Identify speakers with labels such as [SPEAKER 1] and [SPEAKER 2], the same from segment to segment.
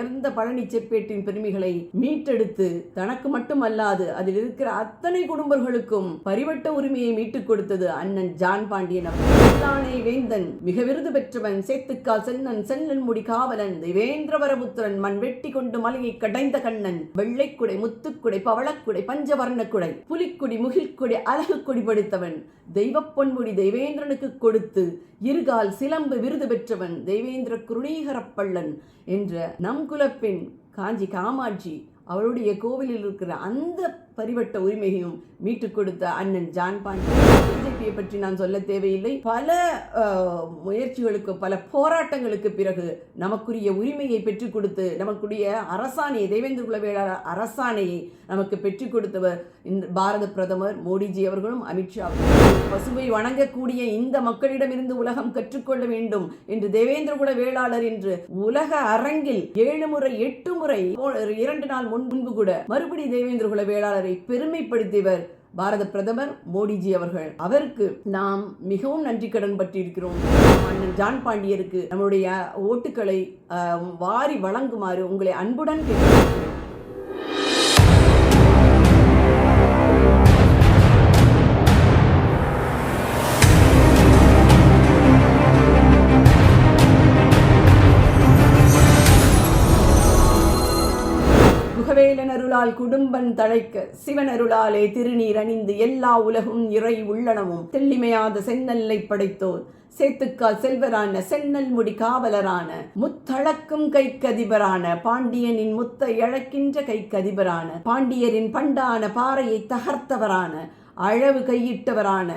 [SPEAKER 1] உயர்ந்த பழனி செப்பேட்டின் பெருமைகளை மீட்டெடுத்து தனக்கு மட்டுமல்லாது அதில் இருக்கிற அத்தனை குடும்பங்களுக்கும் பரிவட்ட உரிமையை மீட்டுக் கொடுத்தது அண்ணன் ஜான் பாண்டியன். வேந்தன், மிக விருது பெற்றவன், சேத்துக்கால் சென்னன், சென்னன் முடி காவலன், தேவேந்திரவரபுத்திரன், மண் வெட்டி கொண்டு மலையை கடைந்த கண்ணன், வெள்ளைக்குடை, முத்துக்குடை, பவளக்குடை, பஞ்சவர்ணக்குடை, புலிக்குடி, முகில்குடி, அழகு கொடி படுத்தவன், தெய்வ பொன்முடி தெய்வேந்திரனுக்கு கொடுத்து இருகால் சிலம்பு விருது பெற்றவன், தெய்வேந்திர குருணீகரப்பள்ளன் என்ற நம் குலப்பெண் காஞ்சி காமாட்சி அவருடைய கோவிலில் இருக்கிற அந்த பரிவட்ட உரிமையையும் மீட்டுக் கொடுத்த அண்ணன் ஜான் பாண்டியன். பிஜேபியை பற்றி நான் சொல்ல தேவையில்லை. பல முயற்சிகளுக்கு, பல போராட்டங்களுக்கு பிறகு நமக்குரிய உரிமையை பெற்றுக் கொடுத்து நமக்குரிய அரசாணையை, தேவேந்திர குல வேளாளர் அரசாணையை நமக்கு பெற்றுக் கொடுத்தவர் இந்த பாரத பிரதமர் மோடிஜி அவர்களும் அமித்ஷா அவர்களும். பசுவை வணங்கக்கூடிய இந்த மக்களிடமிருந்து உலகம் கற்றுக்கொள்ள வேண்டும் என்று தேவேந்திர குல வேளாளர் என்று உலக அரங்கில் 7 முறை 8 முறை 2 நாள் முன்பு கூட மறுபடி தேவேந்திர குல வேளாளரை பெருமைப்படுத்தியவர் பாரத பிரதமர் மோடிஜி அவர்கள். அவருக்கு நாம் மிகவும் நன்றி கடன் பட்டிருக்கிறோம். அண்ணன் ஜான் பாண்டியருக்கு நம்முடைய ஓட்டுக்களை வாரி வழங்குமாறு உங்களை அன்புடன் கேட்கிறேன். குகவேலனருளால் குடும்பன் தழைக்க, சிவனருளாலே திருநீர் அணிந்து எல்லா உலகும் இறை உள்ளனமும் தெல்லிமையாத செந்நெல்லை படைத்தோர், சேத்துக்கால் செல்வரான, செந்நெல் முடி காவலரான, முத்தளக்கும் கைக்கதிபரான, பாண்டியனின் முத்தை இழக்கின்ற கைக்கதிபரான, பாண்டியரின் பண்டான பாறையை தகர்த்தவரான, அழகு கையிட்டவரான,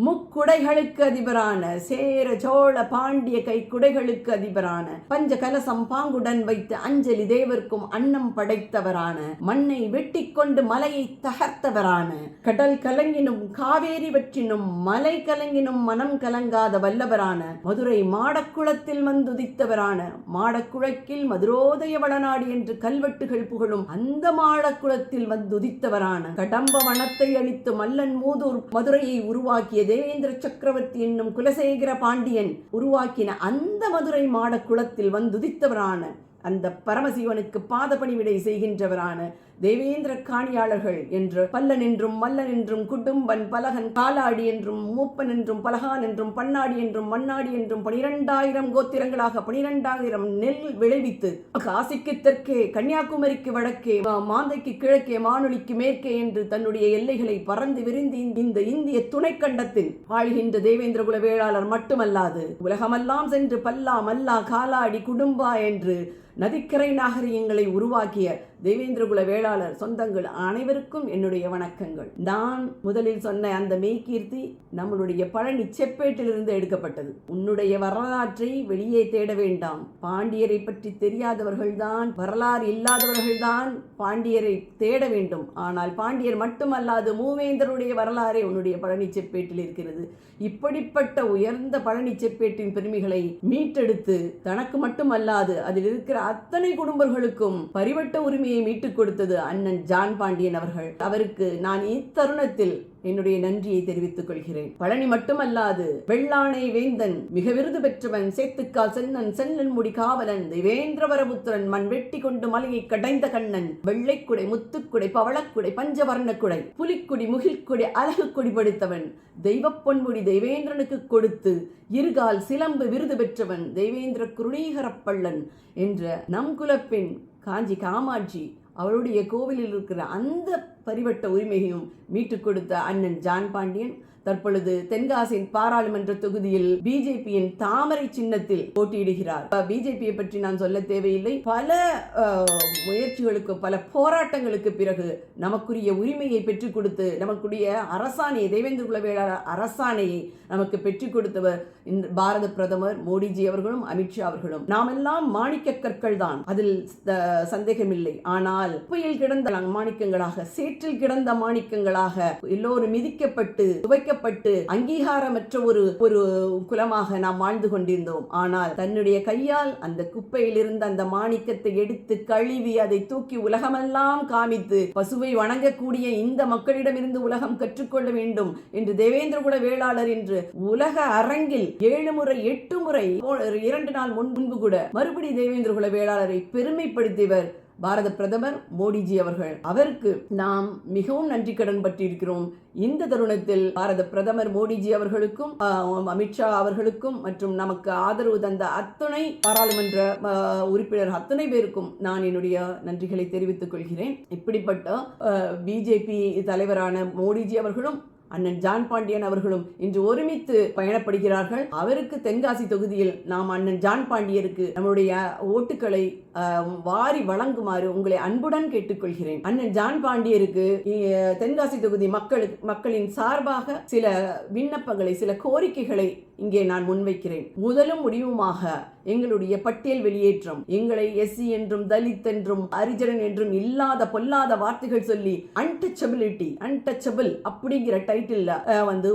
[SPEAKER 1] முக்குடைகளுக்கு அதிபரான, சேர சோழ பாண்டிய கைக்குடைகளுக்கு அதிபரான, பஞ்ச கலசம் பாங்குடன் வைத்து அஞ்சலி தேவர்க்கும் அன்னம் படைத்தவரான, மண்ணை வெட்டி கொண்டு மலையை தகர்த்தவரான, கடல் கலங்கினும் காவேரி வற்றினும் மலை கலங்கினும் மனம் கலங்காத வல்லவரான, மதுரை மாடக்குளத்தில் வந்துதித்தவரான, மாடக்குழக்கில் மதுரோதய வளநாடு என்று கல்வெட்டுகள் புகழும் அந்த மாடக்குளத்தில் வந்துதித்தவரான, கடம்ப வனத்தை அளித்து மல்லன் மூதூர் மதுரையை உருவாக்கிய தேவேந்திர சக்கரவர்த்தி என்னும் குலசேகர பாண்டியன் உருவாக்கின அந்த மதுரை மாட குளத்தில் வந்துதித்தவரான, அந்த பரமசிவனுக்கு பாதபணிவிடை செய்கின்றவரான தேவேந்திர காணியாளர்கள் என்று பல்லன் என்றும் மல்லன் என்றும் குடும்பன் பலகன் காலாடி என்றும் மூப்பன் என்றும் பலகான் என்றும் பன்னாடி என்றும் மண்ணாடி என்றும் 12,000 கோத்திரங்களாக 12,000 நெல் விளைவித்து காசிக்கு தெற்கே, கன்னியாகுமரிக்கு வடக்கே, மாந்தைக்கு கிழக்கே, மானொலிக்கு மேற்கே என்று தன்னுடைய எல்லைகளை பறந்து விரிந்து இந்த இந்திய துணைக்கண்டத்தில் வாழ்கின்ற தேவேந்திர குல வேளாளர் மட்டுமல்லாது உலகமெல்லாம் சென்று பல்லா மல்லா காலாடி குடும்பா என்று நதிக்கரை நாகரிகங்களை உருவாக்கிய தேவேந்திர குல வேளாளர் சொந்தங்கள் அனைவருக்கும் என்னுடைய வணக்கங்கள். நான் முதலில் சொன்ன அந்த மெய்கீர்த்தி நம்மளுடைய பழனி செப்பேட்டிலிருந்து எடுக்கப்பட்டது. உன்னுடைய வரலாற்றை வெளியே தேட வேண்டாம். பாண்டியரை பற்றி தெரியாதவர்கள்தான், வரலாறு இல்லாதவர்கள்தான் பாண்டியரை தேட வேண்டும். ஆனால் பாண்டியர் மட்டுமல்லாது மூவேந்தருடைய வரலாறே உன்னுடைய பழனி செப்பேட்டில் இருக்கிறது. இப்படிப்பட்ட உயர்ந்த பழனி செப்பேட்டின் பெருமைகளை மீட்டெடுத்து தனக்கு மட்டுமல்லாது அதில் இருக்கிற அத்தனை குடும்பங்களுக்கும் பரிவட்ட உரிமையை மீட்டுக் கொடுத்தது அண்ணன் ஜான் பாண்டியன் அவர்கள். அவருக்கு நான் இத்தருணத்தில் என்னுடைய நன்றியை தெரிவித்துக் கொள்கிறேன். பழனி மட்டுமல்லாது வெள்ளானை வேந்தன், மிக விருது பெற்றவன், சேத்துக்கால் சென்னன், சென்னன் முடி காவலன், தேவேந்திரவரபுத்திரன், மண் வெட்டி கொண்டு மலையை கடைந்த கண்ணன், வெள்ளைக்குடை, முத்துக்குடை, பவளக்குடை, பஞ்சவர்ணக்குடை, புலிக்குடி, முகில்குடி, அழகு கொடி படுத்தவன், தெய்வ பொன்முடி தெய்வேந்திரனுக்கு கொடுத்து இருகால் சிலம்பு விருது பெற்றவன், தெய்வேந்திர குருணீகரப்பள்ளன் என்ற நம் குலப்பெண் காஞ்சி காமாட்சி அவருடைய கோவிலில் இருக்கிற அந்த பரிவட்ட உரிமையையும் மீட்டுக் கொடுத்த அண்ணன் ஜான் பாண்டியன் தற்பொழுது தென்காசியின் பாராளுமன்ற தொகுதியில் பிஜேபியின் தாமரை சின்னத்தில் போட்டியிடுகிறார். பிஜேபியை பற்றி நான் சொல்ல தேவையில்லை. பல முயற்சிகளுக்கு, பல போராட்டங்களுக்கு பிறகு நமக்குரிய உரிமையை பெற்றுக் கொடுத்து நமக்குரிய அரசாணையை, தேவேந்திர குல வேளாளர் அரசாணையை நமக்கு பெற்றுக் கொடுத்தவர் இந்த பாரத பிரதமர் மோடிஜி அவர்களும் அமித்ஷா அவர்களும். நாம் எல்லாம் மாணிக்க கற்கள் தான், அதில் சந்தேகமில்லை. ஆனால் குப்பையில் கிடந்த மாணிக்கங்களாக, சேற்றில் கிடந்த மாணிக்கங்களாக எல்லோரும் மிதிக்கப்பட்டு துவைக்க ஒதுக்கப்பட்டு அங்கீகாரமற்ற ஒரு குலமாக நாம் வாழ்ந்து கொண்டிருந்தோம். ஆனால் தன்னுடைய கையால் அந்த குப்பையில் இருந்த அந்த மாணிக்கத்தை எடுத்து கழுவி அதை தூக்கி உலகமெல்லாம் காமித்து பசுவை வணங்கக்கூடிய இந்த மக்களிடமிருந்து உலகம் கற்றுக்கொள்ள வேண்டும் என்று தேவேந்திரகுல வேளாளர் என்று உலக அரங்கில் 7 முறை 8 முறை 2 நாள் முன்பு கூட மறுபடி தேவேந்திரகுல வேளாளரை பெருமைப்படுத்தியவர் பாரத பிரதமர் மோடிஜி அவர்கள். அவருக்கு நாம் மிகவும் நன்றி கடன் பட்டிருக்கிறோம். இந்த தருணத்தில் பாரத பிரதமர் மோடிஜி அவர்களுக்கும் அமித்ஷா அவர்களுக்கும் மற்றும் நமக்கு ஆதரவு தந்த அத்தனை பாராளுமன்ற உறுப்பினர் அத்தனை பேருக்கும் நான் என்னுடைய நன்றிகளை தெரிவித்துக் கொள்கிறேன். இப்படிப்பட்ட பிஜேபி தலைவரான மோடிஜி அவர்களும் அண்ணன் ஜான் பாண்டியன் அவர்களும் இன்று ஒருமித்து பயணப்படுகிறார்கள். அவருக்கு தென்காசி தொகுதியில் நாம் அண்ணன் ஜான் பாண்டியருக்கு நம்முடைய ஓட்டுக்களை வாரி வழங்குமாறு உங்களை அன்புடன் கேட்டுக்கொள்கிறேன். அண்ணன் ஜான் பாண்டியருக்கு தென்காசி தொகுதி மக்களின் சார்பாக சில விண்ணப்பங்களை, சில கோரிக்கைகளை இங்கே நான் முன்வைக்கிறேன். முதலும் முடிவுமாக எங்களுடைய பட்டியல் வெளியேற்றம், எங்களை எஸ்சி என்றும் தலித் என்றும் ஹரிஜன் என்றும் இல்லாத பொல்லாத வார்த்தைகள் சொல்லி அன்டச்சபிள் அப்படிங்கிற டைட்டில்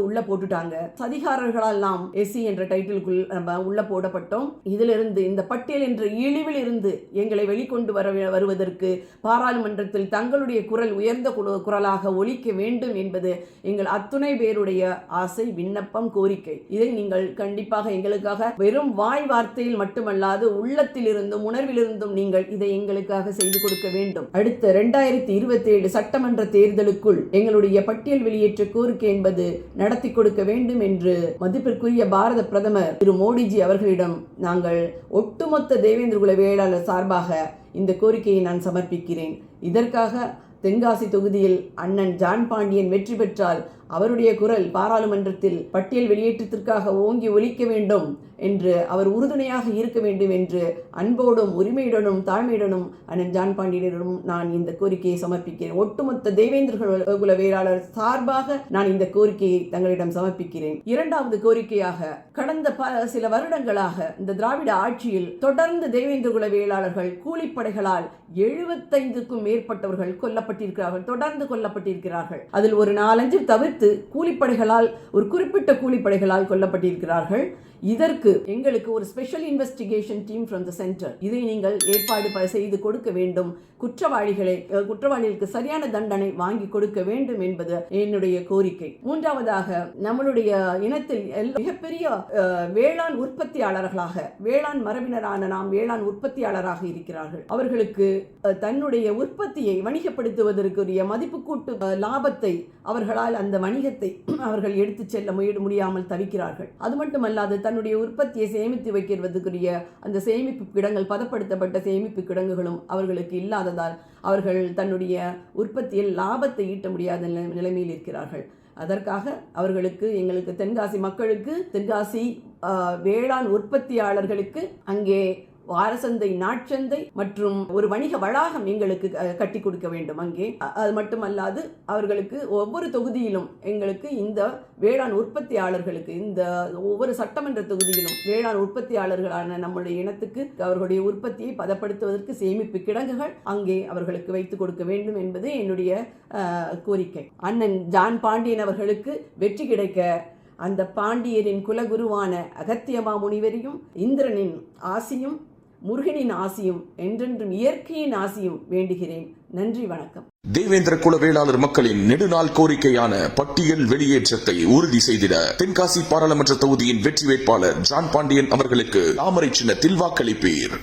[SPEAKER 1] உள்ள போட்டுட்டாங்க. சதிகாரர்களால் நாம் எஸ்சி என்ற டைட்டிலுக்குள் உள்ள போடப்பட்டோம். இதிலிருந்து இந்த பட்டியல் என்ற இழிவில் இருந்து எங்களை வெளிக்கொண்டு வருவதற்கு பாராளுமன்றத்தில் தங்களுடைய குரல் உயர்ந்த குரலாக ஒலிக்க வேண்டும் என்பது எங்கள் அத்துணை பேருடைய ஆசை, விண்ணப்பம், கோரிக்கை. இதை நீங்கள் கண்டிப்பாக எங்களுக்காக வெறும் வாய் வார்த்தையில் மட்டுமல்லாது உள்ளத்தில் இருந்தும் உணர்விலிருந்தும் நீங்கள் இதை எங்களுக்காக செய்து கொடுக்க வேண்டும். அடுத்த 2027 சட்டமன்ற தேர்தலுக்குள் எங்களுடைய பட்டியல் வெளியேற்ற கோரிக்கை என்பது நடத்தி கொடுக்க வேண்டும் என்று மதிப்பிற்குரிய பாரத பிரதமர் திரு மோடிஜி அவர்களிடம் நாங்கள் ஒட்டுமொத்த தேவேந்திரகுல வேளாளர் சார்பாக இந்த கோரிக்கையை நான் சமர்ப்பிக்கிறேன். இதற்காக தென்காசி தொகுதியில் அண்ணன் ஜான் பாண்டியன் வெற்றி பெற்றால் அவருடைய குரல் பாராளுமன்றத்தில் பட்டியல் வெளியேற்றத்திற்காக ஓங்கி ஒலிக்க வேண்டும் என்று அவர் உறுதுணையாக இருக்க வேண்டும் என்று அன்போடும் உரிமையுடனும் தாழ்மையுடனும் அண்ணன் ஜான் பாண்டியனிடம் நான் இந்த கோரிக்கையை சமர்ப்பிக்கிறேன். ஒட்டுமொத்த தேவேந்திரகுல வேளாளர் சார்பாக நான் இந்த கோரிக்கையை தங்களிடம் சமர்ப்பிக்கிறேன். இரண்டாவது கோரிக்கையாக, கடந்த சில வருடங்களாக இந்த திராவிட ஆட்சியில் தொடர்ந்து தேவேந்திரகுல வேளாளர்கள் கூலிப்படைகளால் 75க்கும் மேற்பட்டவர்கள் கொல்லப்பட்டிருக்கிறார்கள், தொடர்ந்து கொல்லப்பட்டிருக்கிறார்கள். அதில் ஒரு 4-5 தவிர்த்து கூலிப்படைகளால், ஒரு குறிப்பிட்ட கூலிப்படைகளால் கொல்லப்பட்டிருக்கிறார்கள். இதற்கு எங்களுக்கு ஒரு special investigation team from the centre, இதை நீங்கள் ஏற்பாடு செய்து கொடுக்க வேண்டும். குற்றவாளிகளுக்கு சரியான தண்டனை வாங்கி கொடுக்க வேண்டும் என்பது என்னுடைய கோரிக்கை. மூன்றாவதாக, நம்மளுடைய இனத்தில் மிகப்பெரிய வேளாண் உற்பத்தியாளர்களாக, வேளாண் மரபினரான நாம் வேளாண் உற்பத்தியாளராக இருக்கிறார்கள். அவர்களுக்கு தன்னுடைய உற்பத்தியை வணிகப்படுத்துவதற்குரிய மதிப்பு கூட்டு லாபத்தை அவர்களால், அந்த வணிகத்தை அவர்கள் எடுத்து செல்ல முடியாமல் தவிக்கிறார்கள். அது மட்டுமல்லாது தன்னுடைய உற்பத்தியை சேமித்து வைக்கிறதுக்குரிய அந்த சேமிப்பு கிடங்கள், பதப்படுத்தப்பட்ட சேமிப்பு கிடங்குகளும் அவர்களுக்கு இல்லாததால் அவர்கள் தன்னுடைய உற்பத்தியில் லாபத்தை ஈட்ட முடியாத நிலைமையில் இருக்கிறார்கள். அதற்காக அவர்களுக்கு, எங்களுக்கு தென்காசி மக்களுக்கு, தென்காசி வேளாண் உற்பத்தியாளர்களுக்கு அங்கே வாரசந்தை, நாட்சந்தை மற்றும் ஒரு வணிக வளாகம் எங்களுக்கு கட்டி கொடுக்க வேண்டும் அங்கே. அது மட்டுமல்லாது அவர்களுக்கு ஒவ்வொரு தொகுதியிலும் எங்களுக்கு இந்த வேளாண் உற்பத்தியாளர்களுக்கு, இந்த ஒவ்வொரு சட்டமன்ற தொகுதியிலும் வேளாண் உற்பத்தியாளர்களான நம்முடைய இனத்துக்கு அவர்களுடைய உற்பத்தியை பதப்படுத்துவதற்கு சேமிப்பு கிடங்குகள் அங்கே அவர்களுக்கு வைத்துக் கொடுக்க வேண்டும் என்பது என்னுடைய கோரிக்கை. அண்ணன் ஜான் பாண்டியன் அவர்களுக்கு வெற்றி கிடைக்க அந்த பாண்டியரின் குலகுருவான அகத்தியமா முனிவரையும், இந்திரனின் ஆசியும், முருகனின் ஆசியும், என்றென்றும் இயற்கையின் ஆசியும் வேண்டுகிறேன். நன்றி, வணக்கம்.
[SPEAKER 2] தேவேந்திர குல வேளாளர் மக்களின் நெடுநாள் கோரிக்கையான பட்டியல் வெளியேற்றத்தை உறுதி செய்திட தென்காசி பாராளுமன்ற தொகுதியின் வெற்றி வேட்பாளர் ஜான் பாண்டியன் அவர்களுக்கு தாமரை சின்னத்தில் வாக்களிப்பீர்.